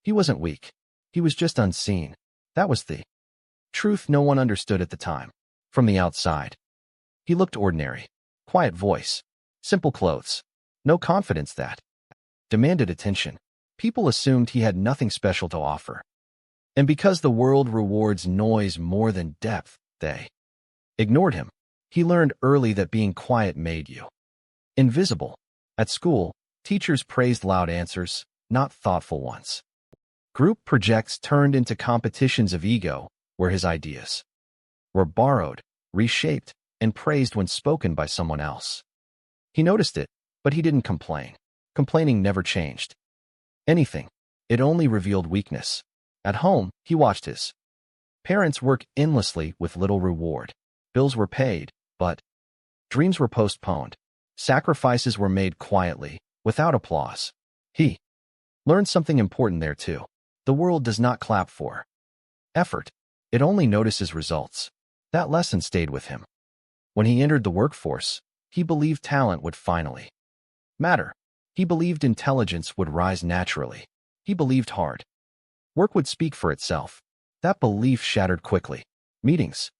He wasn't weak. He was just unseen. That was the truth no one understood at the time. From the outside, he looked ordinary. Quiet voice, simple clothes, no confidence that demanded attention. People assumed he had nothing special to offer. And because the world rewards noise more than depth, they ignored him. He learned early that being quiet made you invisible. At school, teachers praised loud answers, not thoughtful ones. Group projects turned into competitions of ego, where his ideas were borrowed, reshaped, and praised when spoken by someone else. He noticed it, but he didn't complain. Complaining never changed anything. It only revealed weakness. At home, he watched his parents work endlessly with little reward. Bills were paid, but dreams were postponed. Sacrifices were made quietly, without applause. He learned something important there too. The world does not clap for effort. It only notices results. That lesson stayed with him. When he entered the workforce, he believed talent would finally matter. He believed intelligence would rise naturally. He believed hard work would speak for itself. That belief shattered quickly. Meetings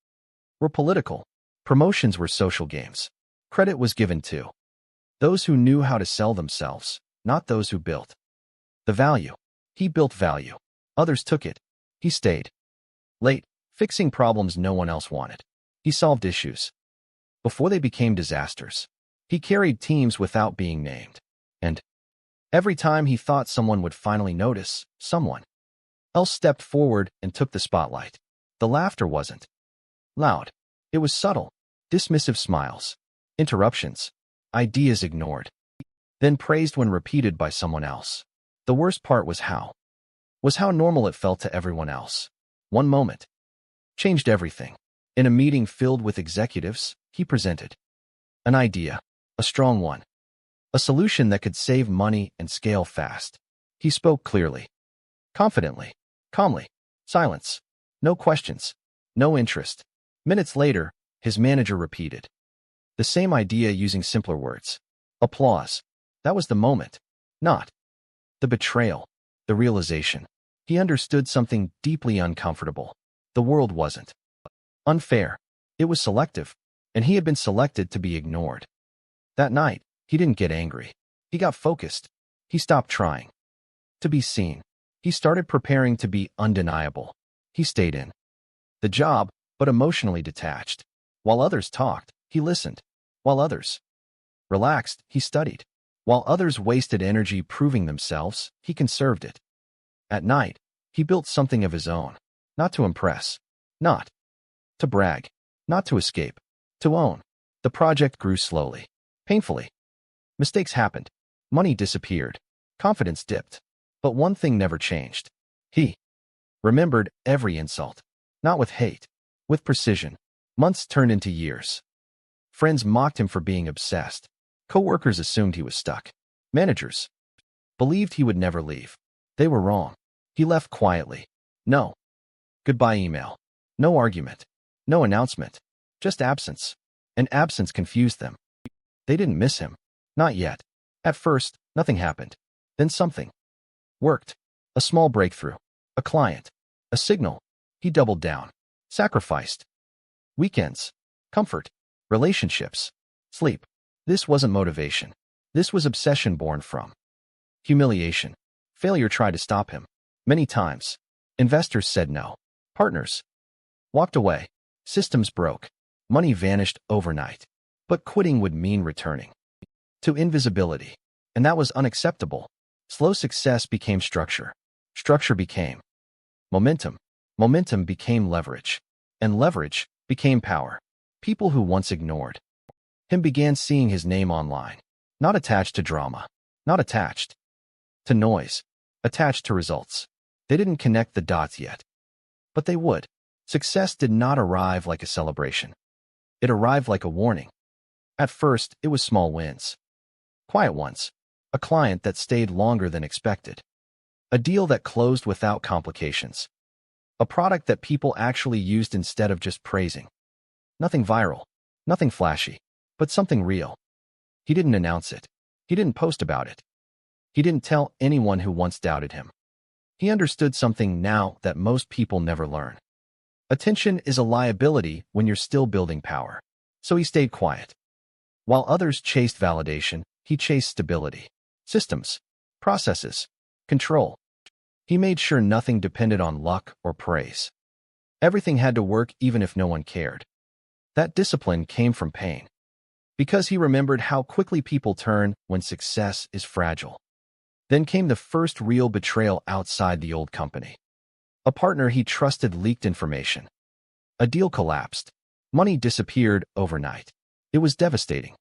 were political. Promotions were social games. Credit was given to those who knew how to sell themselves, not those who built the value. He built value. Others took it. He stayed late, fixing problems no one else wanted. He solved issues before they became disasters. He carried teams without being named. And every time he thought someone would finally notice, someone else stepped forward and took the spotlight. The laughter wasn't loud. It was subtle. Dismissive smiles, interruptions, ideas ignored, then praised when repeated by someone else. The worst part was how normal it felt to everyone else. One moment changed everything. In a meeting filled with executives, he presented an idea, a strong one, a solution that could save money and scale fast. He spoke clearly, confidently, calmly. Silence. No questions. No interest. Minutes later, his manager repeated the same idea using simpler words. Applause. That was the moment. Not the betrayal, the realization. He understood something deeply uncomfortable. The world wasn't unfair. It was selective, and he had been selected to be ignored. That night, he didn't get angry. He got focused. He stopped trying to be seen. He started preparing to be undeniable. He stayed in the job, but emotionally detached. While others talked, he listened. While others relaxed, he studied. While others wasted energy proving themselves, he conserved it. At night, he built something of his own. Not to impress. Not to brag. Not to escape. To own. The project grew slowly. Painfully. Mistakes happened. Money disappeared. Confidence dipped. But one thing never changed. He remembered every insult. Not with hate. With precision. Months turned into years. Friends mocked him for being obsessed. Coworkers assumed he was stuck. Managers believed he would never leave. They were wrong. He left quietly. No goodbye email. No argument. No announcement. Just absence. And absence confused them. They didn't miss him. Not yet. At first, nothing happened. Then something worked. A small breakthrough. A client. A signal. He doubled down. Sacrificed. Weekends. Comfort. Relationships. Sleep. This wasn't motivation. This was obsession born from humiliation. Failure tried to stop him. Many times. Investors said no. Partners walked away. Systems broke. Money vanished overnight. But quitting would mean returning to invisibility. And that was unacceptable. Slow success became structure. Structure became momentum. Momentum became leverage. And leverage became power. People who once ignored him began seeing his name online. Not attached to drama. Not attached to noise. Attached to results. They didn't connect the dots yet. But they would. Success did not arrive like a celebration. It arrived like a warning. At first, it was small wins. Quiet ones. A client that stayed longer than expected. A deal that closed without complications. A product that people actually used instead of just praising. Nothing viral. Nothing flashy. But something real. He didn't announce it. He didn't post about it. He didn't tell anyone who once doubted him. He understood something now that most people never learn. Attention is a liability when you're still building power. So he stayed quiet. While others chased validation, he chased stability. Systems, processes, control. He made sure nothing depended on luck or praise. Everything had to work even if no one cared. That discipline came from pain. Because he remembered how quickly people turn when success is fragile. Then came the first real betrayal outside the old company. A partner he trusted leaked information. A deal collapsed. Money disappeared overnight. It was devastating.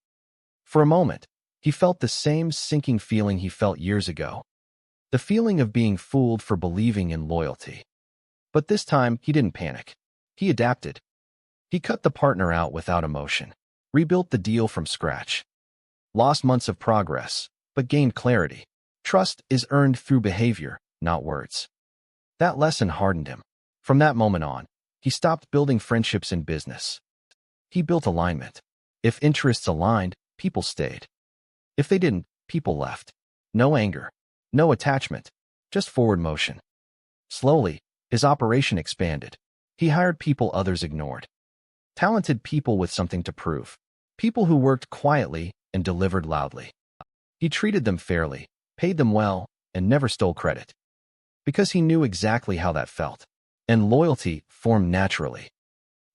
For a moment, he felt the same sinking feeling he felt years ago. The feeling of being fooled for believing in loyalty. But this time, he didn't panic. He adapted. He cut the partner out without emotion. Rebuilt the deal from scratch. Lost months of progress, but gained clarity. Trust is earned through behavior, not words. That lesson hardened him. From that moment on, he stopped building friendships in business. He built alignment. If interests aligned, people stayed. If they didn't, people left. No anger, no attachment, just forward motion. Slowly, his operation expanded. He hired people others ignored. Talented people with something to prove. People who worked quietly and delivered loudly. He treated them fairly, paid them well, and never stole credit. Because he knew exactly how that felt. And loyalty formed naturally.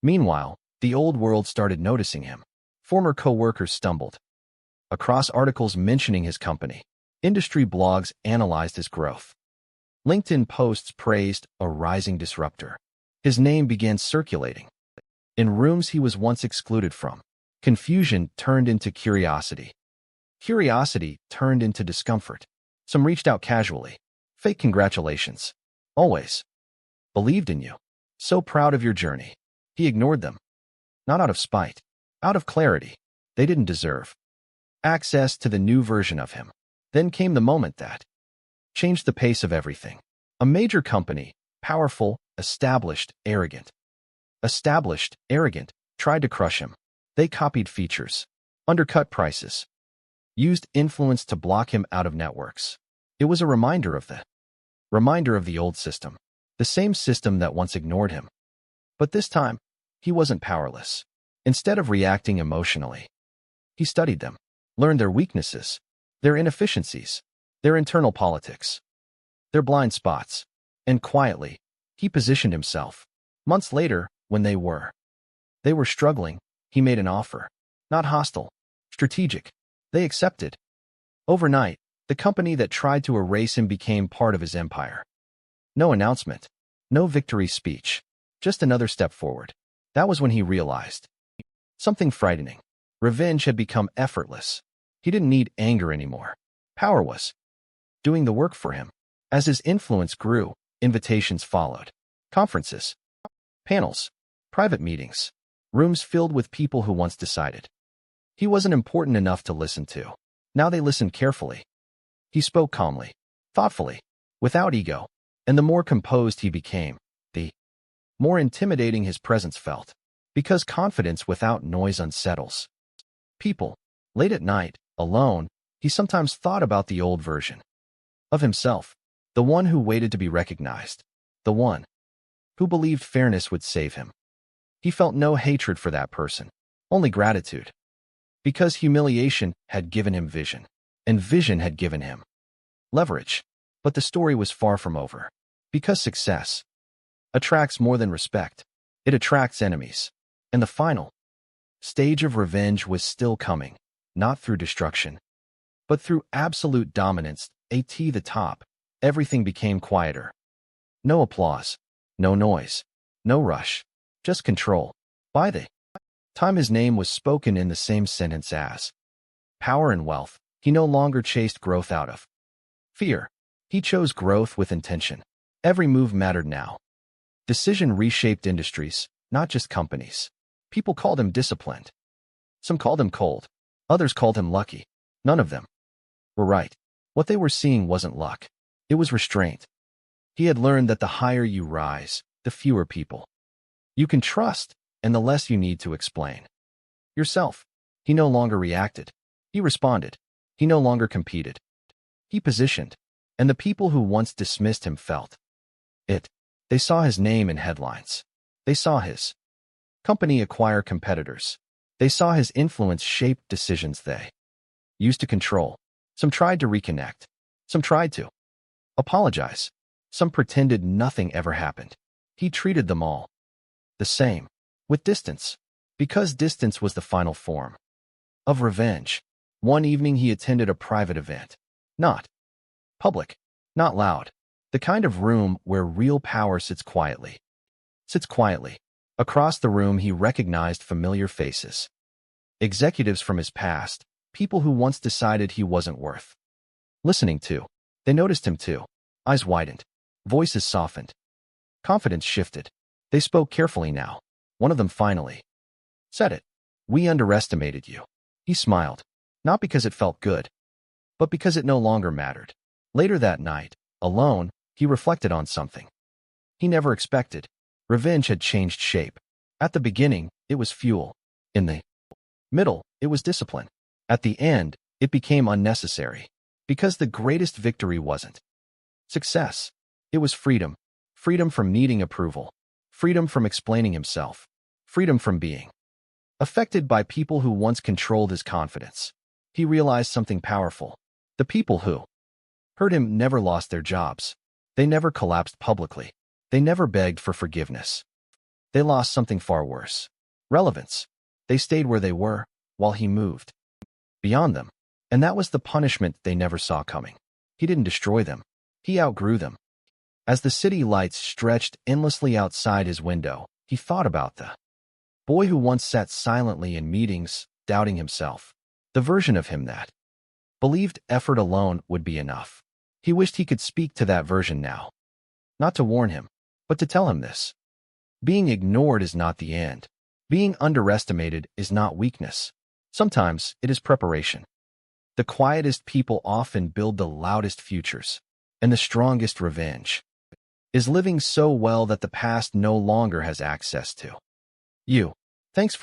Meanwhile, the old world started noticing him. Former co-workers stumbled across articles mentioning his company. Industry blogs analyzed his growth. LinkedIn posts praised a rising disruptor. His name began circulating. In rooms he was once excluded from, confusion turned into curiosity. Curiosity turned into discomfort. Some reached out casually. Fake congratulations. Always. Believed in you. So proud of your journey. He ignored them. Not out of spite. Out of clarity. They didn't deserve access to the new version of him. Then came the moment that changed the pace of everything. A major company, powerful, established, arrogant. Established, arrogant, tried to crush him. They copied features, undercut prices, used influence to block him out of networks. It was a reminder of the old system, the same system that once ignored him. But this time, he wasn't powerless. Instead of reacting emotionally, he studied them, learned their weaknesses, their inefficiencies, their internal politics, their blind spots, and quietly, he positioned himself. Months later, when they were struggling, he made an offer. Not hostile, strategic. They accepted. Overnight, the company that tried to erase him became part of his empire. No announcement, no victory speech, just another step forward. That was when he realized something frightening. Revenge had become effortless. He didn't need anger anymore. Power was doing the work for him. As his influence grew, invitations followed. Conferences, panels, private meetings, rooms filled with people who once decided he wasn't important enough to listen to. Now they listened carefully. He spoke calmly, thoughtfully, without ego, and the more composed he became, the more intimidating his presence felt. Because confidence without noise unsettles people. Late at night, alone, he sometimes thought about the old version of himself, the one who waited to be recognized, the one who believed fairness would save him. He felt no hatred for that person, only gratitude. Because humiliation had given him vision, and vision had given him leverage. But the story was far from over. Because success attracts more than respect, it attracts enemies. And the final stage of revenge was still coming, not through destruction, but through absolute dominance. At the top, everything became quieter. No applause, no noise, no rush, just control. By the time his name was spoken in the same sentence as power and wealth, he no longer chased growth out of fear. He chose growth with intention. Every move mattered now. Decision reshaped industries, not just companies. People called him disciplined. Some called him cold. Others called him lucky. None of them were right. What they were seeing wasn't luck. It was restraint. He had learned that the higher you rise, the fewer people you can trust, and the less you need to explain yourself. He no longer reacted. He responded. He no longer competed. He positioned. And the people who once dismissed him felt it. They saw his name in headlines. They saw his company acquire competitors. They saw his influence shape decisions they used to control. Some tried to reconnect. Some tried to apologize. Some pretended nothing ever happened. He treated them all the same, with distance, because distance was the final form of revenge. One evening he attended a private event. Not public, not loud. The kind of room where real power sits quietly. Across the room he recognized familiar faces. Executives from his past, people who once decided he wasn't worth listening to. They noticed him too. Eyes widened. Voices softened. Confidence shifted. They spoke carefully now. One of them finally said it. "We underestimated you." He smiled, not because it felt good, but because it no longer mattered. Later that night, alone, he reflected on something he never expected. Revenge had changed shape. At the beginning, it was fuel. In the middle, it was discipline. At the end, it became unnecessary. Because the greatest victory wasn't success. It was freedom. Freedom from needing approval. Freedom from explaining himself. Freedom from being affected by people who once controlled his confidence. He realized something powerful. The people who hurt him never lost their jobs. They never collapsed publicly. They never begged for forgiveness. They lost something far worse. Relevance. They stayed where they were, while he moved beyond them. And that was the punishment they never saw coming. He didn't destroy them. He outgrew them. As the city lights stretched endlessly outside his window, he thought about the boy who once sat silently in meetings, doubting himself. The version of him that believed effort alone would be enough. He wished he could speak to that version now. Not to warn him, but to tell him this. Being ignored is not the end. Being underestimated is not weakness. Sometimes it is preparation. The quietest people often build the loudest futures, and the strongest revenge is living so well that the past no longer has access to you. Thanks for